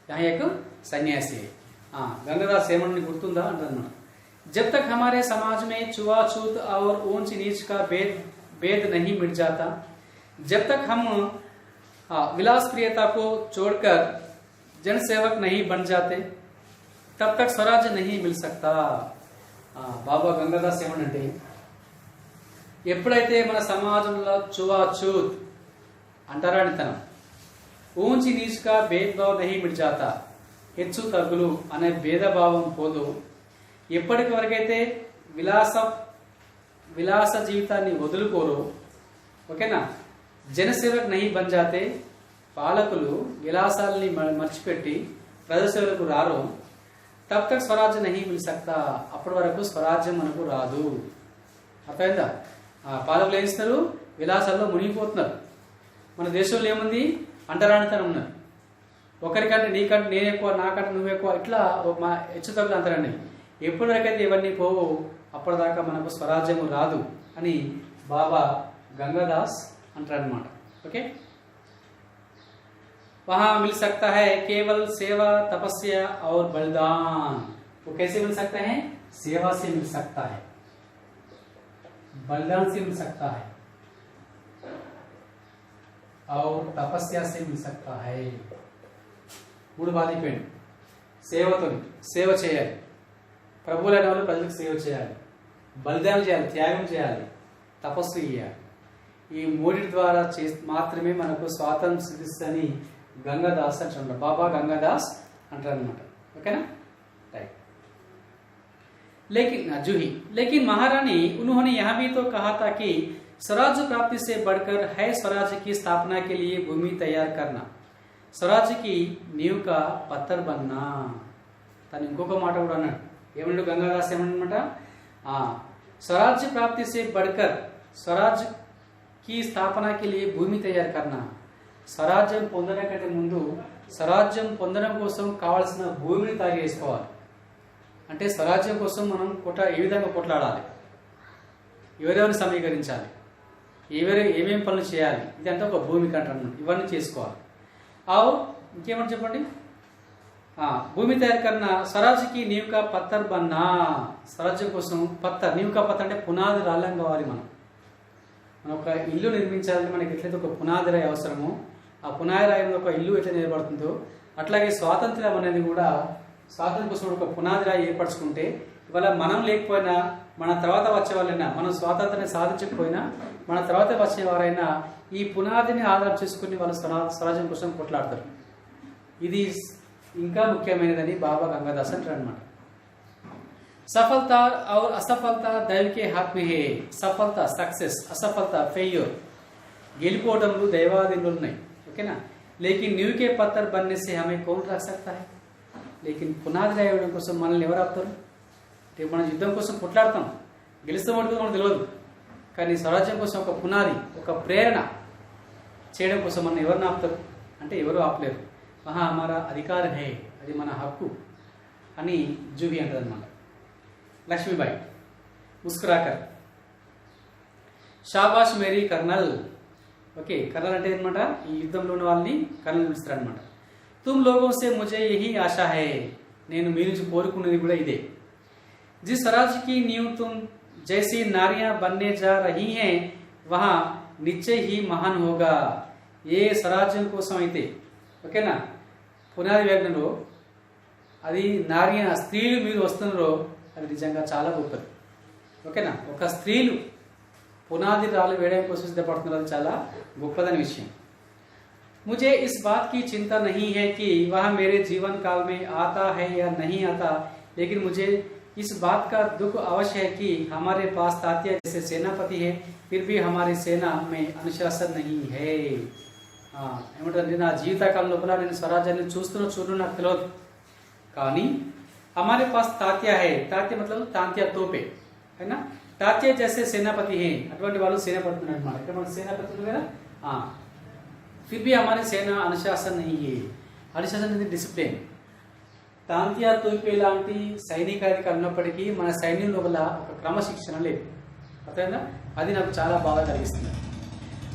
यहाँ एक सन्यासी है. गंगादास ఏమన్నా నీకు గుర్తుందా అంటున్నాడు. जब तक हमारे समाज में छुआछूत और ऊंच नीच का भेद नहीं मिट जाता, जब तक हम विलास प्रियता को छोड़कर जनसेवक नहीं बन जाते, तब तक स्वराज नहीं मिल सकता. బాబా గంగాదాస్ ఏమనంటే, ఎప్పుడైతే మన సమాజంలో చువాచూత్ అంటరానితనం, ఊంచి నీచుగా భేదభావం నహీ మిట్ జాతా, హెచ్చు తగ్గులు అనే భేదభావం పోదు, ఎప్పటికి వరకైతే విలాస జీవితాన్ని వదులుకోరు, ఓకేనా, జనసేవకు నహీ బన్ జాతే, పాలకులు విలాసాలని మర్చిపెట్టి ప్రజాసేవలకు రారు, తబ్ తక్ స్వరాజ్యం నహీ మిల్ సక్తా, అప్పటి వరకు స్వరాజ్యం మనకు రాదు. అర్థమైందా? పాలకులు ఏం ఇస్తారు? విలాసాల్లో మునిగిపోతున్నారు. మన దేశంలో ఏముంది? అంటరానితనం ఉన్నారు. ఒకరికంటే నీకంటే నేను ఎక్కువ, నాకంటే నువ్వు ఎక్కువ, ఇట్లా మా హెచ్చుతగ్గులు అంటారండి. ఎప్పటి వరకైతే ఇవన్నీ పోవు అప్పటిదాకా మనకు స్వరాజ్యము రాదు అని బాబా గంగాదాస్ అంటారనమాట. ఓకే, वहां मिल सकता है केवल सेवा, तपस्या और बलिदान. वो कैसे मिल सकता है? सेवा से मिल सकता है, बलिदान से मिल सकता है और तपस्या से मिल सकता है. మూడు బాధిపోయింది. సేవతో సేవ చేయాలి, ప్రభువులైన వాళ్ళు ప్రజలకు సేవ చేయాలి, బలిదానం చేయాలి, త్యాగం చేయాలి, తపస్సు చేయాలి. ఈ మూడి ద్వారా మాత్రమే మనకు స్వాతంత్రం సిద్ధిస్తుందని गंगादास अंటారు. बाबा गंगादास अंటారు అన్నమాట. ఓకేనా? రైట్. लेकिन महारानी, उन्होंने यह भी तो कहा था कि स्वराज प्राप्ति से बढ़कर है स्वराज की स्थापना के लिए भूमि तैयार करना, स्वराज की नींव का पत्थर बनना. తను ఇంకొక మాట కూడా అన్నాడు. ఏమన్నాడు గంగాదాస్? ఏమన్నమాట? स्वराज प्राप्ति से बढ़कर स्वराज की स्थापना के लिए भूमि तैयार करना, స్వరాజ్యం పొందడం కంటే ముందు స్వరాజ్యం పొందడం కోసం కావాల్సిన భూమిని తయారు చేసుకోవాలి. అంటే స్వరాజ్యం కోసం మనం ఏ విధంగా కొట్లాడాలి, ఎవరెవరిని సమీకరించాలి, ఏమేమి పనులు చేయాలి, ఇదంటే ఒక భూమి కంటాను. ఇవన్నీ చేసుకోవాలి. ఇంకేమని చెప్పండి? భూమి తయారు కన్నా స్వరాజ్యకి నీవ్ కా పత్తర్ బన్నా, స్వరాజ్యం కోసం పత్తర్, నీవ్ కా పత్తర్ అంటే పునాది రాళ్ళం కావాలి. మనం ఒక ఇల్లు నిర్మించాలంటే మనకి ఎట్లయితే ఒక పునాది రాయి అవసరమో, ఆ పునాది రాయిలో ఒక ఇల్లు ఎట్లా నిలబడుతుందో, అట్లాగే స్వాతంత్ర్యం అనేది కూడా స్వాతంత్ర్యం కోసం ఒక పునాది రాయి ఏర్పరచుకుంటే, ఇవాళ మనం లేకపోయినా మన తర్వాత వచ్చే వాళ్ళైనా, మనం స్వాతంత్రాన్ని సాధించకపోయినా మన తర్వాత వచ్చే వారైనా ఈ పునాదిని ఆధారం చేసుకుని వాళ్ళు స్వరాజ్యం కోసం కొట్లాడతారు. ఇది ఇంకా ముఖ్యమైనదని బాబా గంగాదాస్ అంటారు అన్నమాట. सफलता और असफलता दैव के हाथ में है. सफलता सक्सेस, असफलता फेल्योर, గెలుపోవడంలో దైవాధీనంలో ఉన్నాయి. ఓకేనా? లేకిన్ న్యూ కే పత్తర్ बनने से हमें कौन रख सकता है? లేకిన్ పునాది రాయడం కోసం మనల్ని ఎవరు ఆపుతారు? మనం యుద్ధం కోసం కొట్లాడతాం, గెలుస్తాం అంటే మనకు తెలియదు, కానీ స్వరాజ్యం కోసం ఒక పునాది, ఒక ప్రేరణ చేయడం కోసం మనం ఎవరిని ఆపుతారు అంటే ఎవరు ఆపలేరు. మహా హమారా అధికార హే, అది మన హక్కు అని జూహి అంటారు అన్నమాట. లక్ష్మీబాయి ముస్కురాకర్, షాబాష్ మేరీ కర్నల్. ఓకే, కర్నల్ అంటే అనమాట ఈ యుద్ధంలో ఉన్న వాళ్ళని కర్నల్ పిలుస్తారు అనమాట. తుమ్ లోగోं से मुझे यही आशा है, నేను మీ నుంచి కోరుకునేది కూడా ఇదే. जिस स्वराज की नींव तुम जैसी नारियां बनने जा रही हैं वहां निश्चय ही महान होगा. ఏ స్వరాజ్యం కోసం అయితే, ఓకేనా, పునాది వేగంలో అది నార్య స్త్రీలు మీరు వస్తున్నారో అది నిజంగా చాలా గొప్పది. ఓకేనా, ఒక స్త్రీలు పునాది రాళ్ళు వేయడం కోసం సిద్ధపడుతున్నారు, చాలా గొప్పదని విషయం. मुझे इस बात की चिंता नहीं है कि वह मेरे जीवन काल में आता है या नहीं आता, लेकिन मुझे इस बात का दुख अवश्य है कि हमारे पास तात्या जैसे सेनापति है, फिर भी हमारी सेना में अनुशासन नहीं है. ఏమంటారు, నా జీవితకాలం లోపల నేను స్వరాజ్యాన్ని చూడు నాకు తెలియదు, కానీ हमारे पास तात्या है, तात्या मतलब तांत्या तोपे है ना, तात्या जैसे सेनापति है, అటువంటి వాళ్ళు సేనాపతి అన్నమాట. ఇక్కడ మన సేనాపతి ఉంది కదా, फिर भी हमारी सेना अनुशासन नहीं है. అనుశాసన అనేది డిసిప్లిన్. తాంత్యా తోపే లాంటి సైనికాధికారులు ఉన్నప్పటికీ మన సైన్యం లోపల ఒక క్రమశిక్షణ లేదు. అర్థమైందా? అది నాకు చాలా బాగా కలిగిస్తుంది.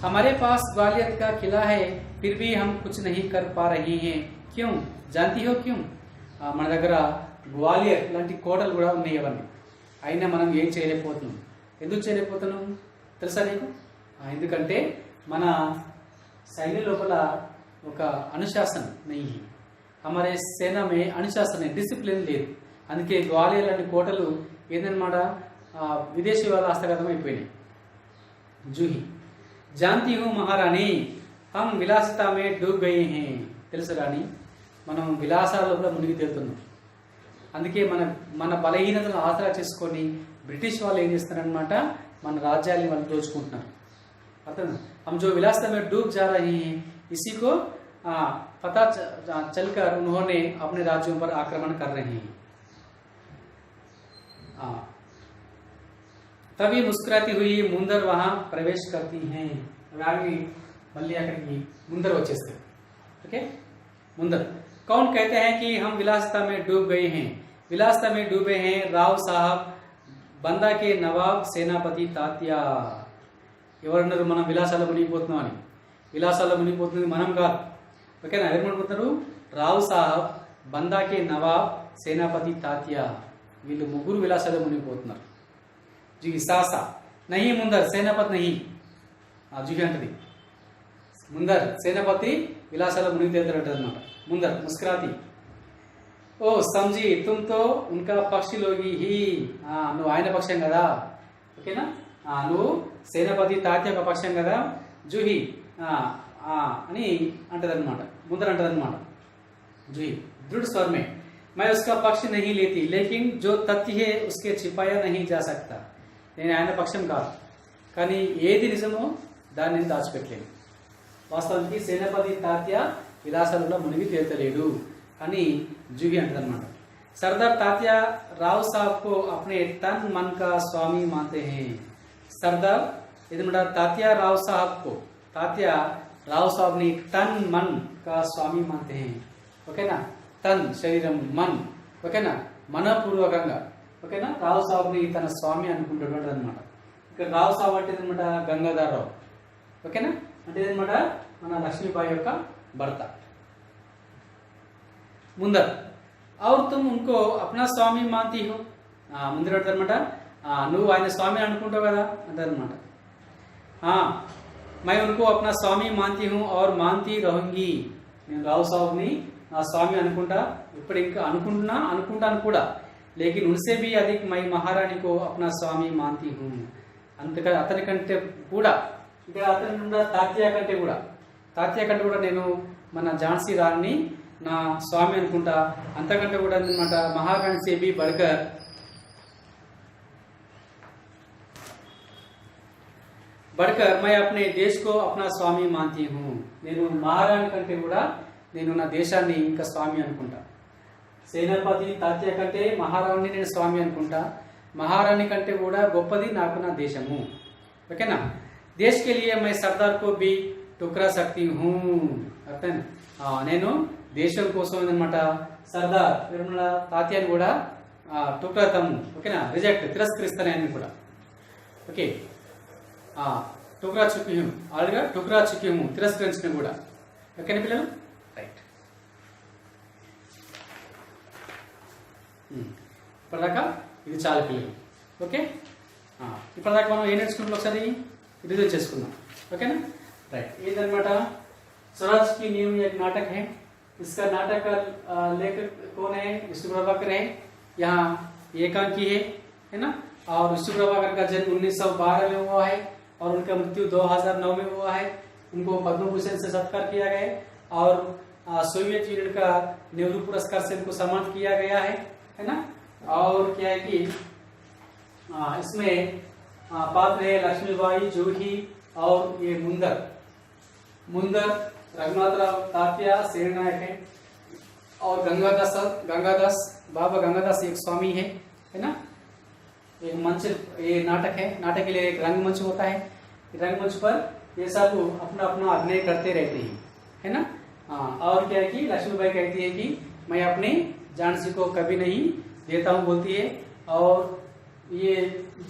हमारे पास ग्वालियर का किला है, फिर भी हम कुछ नहीं कर पा रहे हैं. क्यों? जानती हो क्यों? మన దగ్గర గ్వాలియర్ లాంటి కోటలు కూడా ఉన్నాయి, అవన్నీ అయినా మనం ఏం చేయలేకపోతున్నాం. ఎందుకు చేయలేకపోతున్నాం తెలుసా నీకు? ఎందుకంటే మన సైన్యం లోపల ఒక అనుశాసన नहीं, हमारे सेना में अनुशासन डिसिप्लिन లేదు. అందుకే గ్వాలియర్ లాంటి కోటలు ఏందన్నమాట విదేశీ వాళ్ళ హస్తగతం అయిపోయినాయి. జూహి जानती हूँ महारानी, हम విలాసితా में डूब गए हैं. తెలుసు రాణి, మనం విలాసాల లోపల మునిగి తేలుతున్నాం. అందుకే మన బలహీనతను ఆసరా చేసుకొని బ్రిటిష్ వాళ్ళు ఏం చేస్తున్నారనమాట, మన రాజ్యాన్ని వాళ్ళు దోచుకుంటున్నారు. अर्थात हम जो विलासिता में डूब जा रहे हैं, इसी को पता चलकर उन्होंने अपने राज्यों पर आक्रमण कर रहे हैं. तभी मुस्कुराती हुई मुंदर वहां प्रवेश करती हैं. आगे मल्ली अక్కడికి मुंदर వచ్చేస్తారు. ओके, मुंदर कौन कहते हैं कि हम विलासिता में डूब गए हैं? विलासिता में डूबे हैं राव साहब, बंदा के नवाब सेनापति तात्या. ఎవరన్నారు మనం విలాసాల్లో మునిగిపోతున్నాం అని? విలాసాల్లో మునిగిపోతుంది మనం కాదు. ఓకేనా, ఎవరు మునిగిపోతున్నారు? రావు సాహబ్, బందాకే నవాబ్, సేనాపతి తాత్యా, వీళ్ళు ముగ్గురు విలాసాల్లో మునిగిపోతున్నారు. जी सासा नहीं मुंदर सेनापति नहीं. జుహి అంటది ముందర్ సేనాపతి విలాసాల్లో మునిగి తేలుతారట అన్నమాట. ముందర్ ముస్కురాతి, ఓ సమజీ తుమ్ తో ఉన్కా పక్షి లోగి హీ, నువ్వు ఆయన పక్షం కదా. ఓకేనా, నువ్వు సేనాపతి తాత్య ఒక పక్షం కదా జూహి అని అంటదన్నమాట. ముందర అంటదన్నమాట జూహి दृढ़ स्वर में, मैं उसका पक्ष नहीं लेती, लेकिन जो तथ्य है उसके छिपाया नहीं जा सकता. నేను ఆయన పక్షం కాదు, కానీ ఏది నిజమో దాన్ని దాచిపెట్టలేను. వాస్తవానికి సేనాపతి తాత్య విలాసాలలో మునిగి తేల్చలేడు అని జూహి అంటదన్నమాట. सरदार तात्या राव साहब को अपने तन मन का स्वामी मानते हैं. सरदार इधर तात्या राव साहब को, तात्या राव साहब ने तन मन का स्वामी मानते हैं. ఓకేనా, తన్ శరీరం, మన్ ఓకేనా మనపూర్వకంగా. ఓకేనా, రావు సాహబ్ని తన స్వామి అనుకుంటున్నాడు అనమాట. ఇక్కడ రావు సాహబ్ అంటే అనమాట గంగాధర్ రావు. ఓకేనా, అంటే అనమాట మన లక్ష్మీబాయి యొక్క భర్త. ముందర్ और तुम उनको अपना स्वामी मानती हो. ముందర అంటారనమాట, నువ్వు ఆయన స్వామి అనుకుంటావు కదా అంటారనమాట. मैं उनको अपना स्वामी मानती हूँ और मानती रहूंगी. నేను రావు సాహబ్ని నా స్వామి అనుకుంటా, ఇప్పుడు ఇంకా అనుకుంటాను కూడా. लेकिन उनसे भी अधिक मैं महारानी को अपना स्वामी मानती हूँ. అంతేకాదు అతని కంటే కూడా, ఇక్కడ అతని తాత్య కంటే కూడా నేను మన ఝాన్సీ రాణిని నా స్వామి అనుకుంటా. అంతకంటే కూడా అనమాట మహారాణి से भी बढ़कर मैं अपने देश को अपना स्वामी मानती हूँ. నేను మహారాణి కంటే కూడా నేను నా దేశాన్ని ఇంకా స్వామి అనుకుంటా. సేనాపతి తాత్య కంటే మహారాణిని నేను స్వామి అనుకుంటా. మహారాణి కంటే కూడా గొప్పది నాకు నా దేశము. ఓకేనా, देश के लिए मैं सरदार को भी टुकरा सकती हूँ. అర్థం, నేను దేశం కోసం అనమాట సర్దార్ తాత్యాన్ని కూడా టుక్రాతాము. ఓకేనా, రిజెక్ట్ తిరస్కరిస్తాను ఆయన కూడా. ఓకే, టుక్రా చుక్కి హూ, ఆల్రెడీగా టుక్రా చుక్కి హూ, తిరస్కరించిన కూడా. ఓకేనా పిల్లలు, రైట్. ఇప్పటిదాకా ఇది చాలా పిల్లలు. ఓకే, ఇప్పటిదాకా మనం ఏం నేర్చుకుంటాం ఒకసారి రిజల్ట్ చేసుకుందాం. ఓకేనా, రైట్. ఏంటనమాట स्वराज की नींव एक नाटक है. इसका नाटक का लेखक कौन है? विष्णु प्रभाकर है. यहाँ एकांकी है ना. और विष्णु प्रभाकर का जन्म 1912 में हुआ है और उनका मृत्यु 2009 में हुआ है। उनको पद्म भूषण से सत्कार किया गया है और सोवियत यूनियन का नेहरू पुरस्कार से उनको सम्मानित किया गया है ना। और क्या है कि इसमें पात्र है लक्ष्मीबाई, जूही और ये मुंदर, रघुनाथराव तात्या सेनानायक है और गंगादास बाबा गंगादास एक स्वामी है ना। एक मंच, ये नाटक है, नाटक के लिए एक रंगमंच होता है, रंगमंच पर ये सब अपना अपना अभिनय करते रहते हैं, है ना। और क्या है कि लक्ष्मीबाई कहती है कि मैं अपनी झांसी को कभी नहीं देता हूँ बोलती है। और ये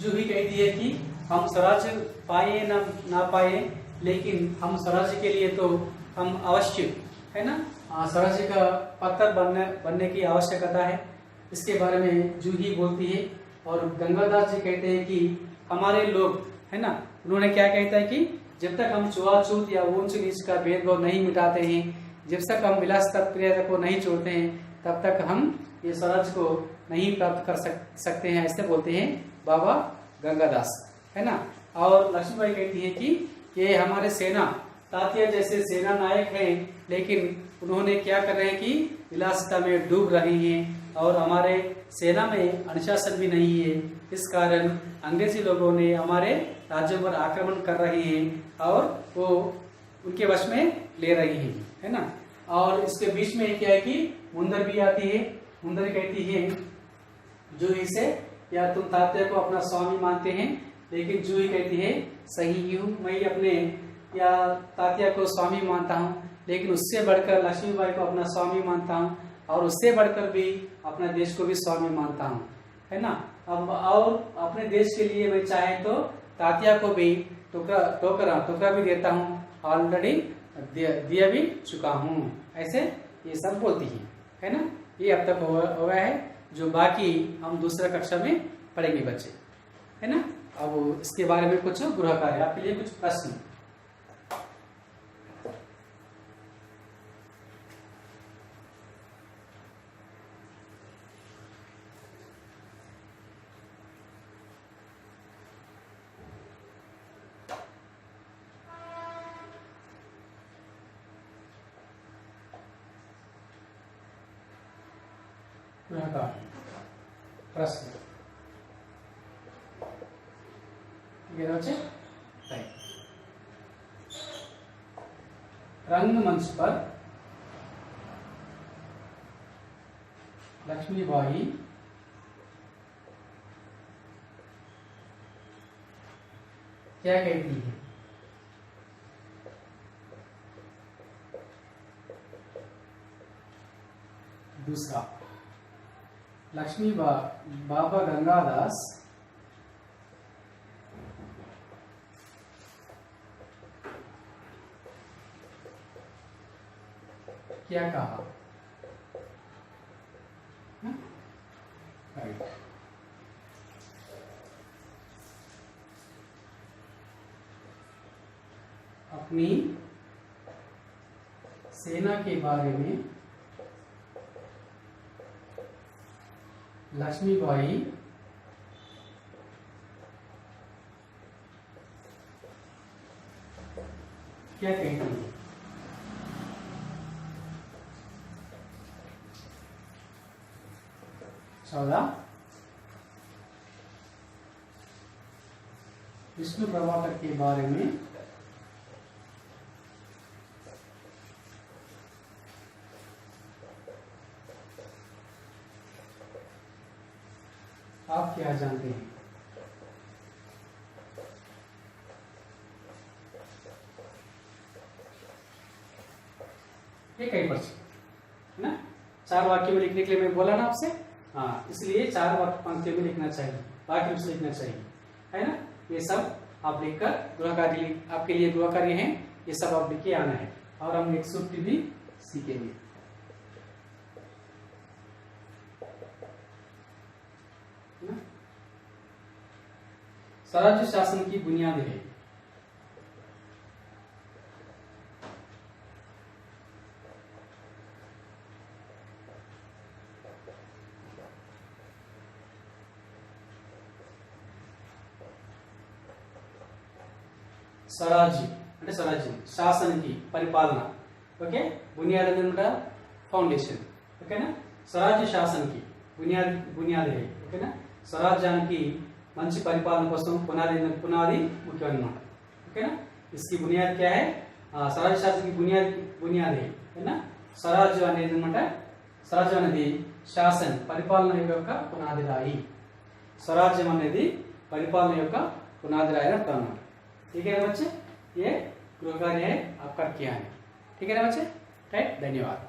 जूही कहती है कि हम स्वराज्य पाए ना पाए, लेकिन हम स्वराज्य के लिए तो हम अवश्य, है ना, स्वराज्य का पत्थर बनने की आवश्यकता है, इसके बारे में जूही बोलती है। और गंगादास जी कहते हैं कि हमारे लोग, है ना, उन्होंने क्या कहता है कि जब तक हम छुआछूत या ऊंच नीच का भेदभाव नहीं मिटाते हैं, जब तक हम विलास प्रियता को नहीं छोड़ते हैं, तब तक हम ये स्वराज को नहीं प्राप्त कर सकते हैं, ऐसे बोलते हैं बाबा गंगादास, है ना। और लक्ष्मीबाई कहती है कि ये हमारे सेना तात्या जैसे सेना नायक हैं, लेकिन उन्होंने क्या कर रहे हैं कि विलासिता में डूब रहे हैं और हमारे सेना में अनुशासन भी नहीं है। इस कारण अंग्रेजी लोगों ने हमारे राज्यों पर आक्रमण कर रहे हैं और वो उनके वश में ले रही हैं, है ना। और इसके बीच में क्या है कि मुंदर भी आती है। मुंदर कहती है जूही से, या तुम तात्या को अपना स्वामी मानते हैं, लेकिन जूही कहती है सही हूँ, मैं अपने या तात्या को स्वामी मानता हूँ, लेकिन उससे बढ़कर लक्ष्मीबाई को अपना स्वामी मानता हूँ और उससे बढ़कर भी अपना देश को भी स्वामी मानता हूँ, है ना। अब और अपने देश के लिए मैं चाहे तो तात्या को भी टोकरा भी देता हूँ, ऑलरेडी दिया भी चुका हूँ, ऐसे ये सब बोलती है ना। ये अब तक हो गया है, जो बाकी हम दूसरा कक्षा में पढ़ेंगे बच्चे, है ना। अब इसके बारे में कुछ गृह कार्य, आपके लिए कुछ प्रश्न। प्रश्न रंगमंच पर लक्ष्मीबाई क्या कहती है? दूसरा, बाबा गंगादास क्या कहा? राइट। अपनी सेना के बारे में लक्ष्मीबाई क्या कहती है? चौदह, विष्णु प्रभाकर के बारे में आप क्या जानते हैं? ये कई पर्ची है ना। 4 वाक्य में लिखने के लिए मैं बोला ना आपसे, हाँ, इसलिए 4 पंक्तियों में लिखना चाहिए, वाक्य में लिखना चाहिए, है ना। ये सब आप लिखकर गृह कार्य, आपके लिए गृह कार्य है, ये सब आप लिख के आना है। और हम एक सूत्र भी सीखेंगे। स्वराज्य शासन की बुनियाद है। స్వరాజ్యం అంటే స్వరాజ్యం, శాసనకి పరిపాలన. ఓకే, బునియాద్ అనమాట ఫౌండేషన్. ఓకేనా, స్వరాజ్య శాసనకి బునియాది है. ఓకేనా, స్వరాజ్యానికి మంచి పరిపాలన కోసం పునాది ముఖ్యమన్నమాట. ఓకేనా, इसकी बुनियाद क्या है? స్వరాజ్య శాసన की बुनियाद है ना. స్వరాజ్యం అనేది అనమాట, స్వరాజ్యం అనేది శాసన పరిపాలన యొక్క పునాది రాయి. స్వరాజ్యం అనేది పరిపాలన యొక్క पुनादी राय रखता हूँ. ठीक है बच्चे, ये गृह कार्य है आपका क्या है. ठीक है ना बच्चे, राइट. धन्यवाद.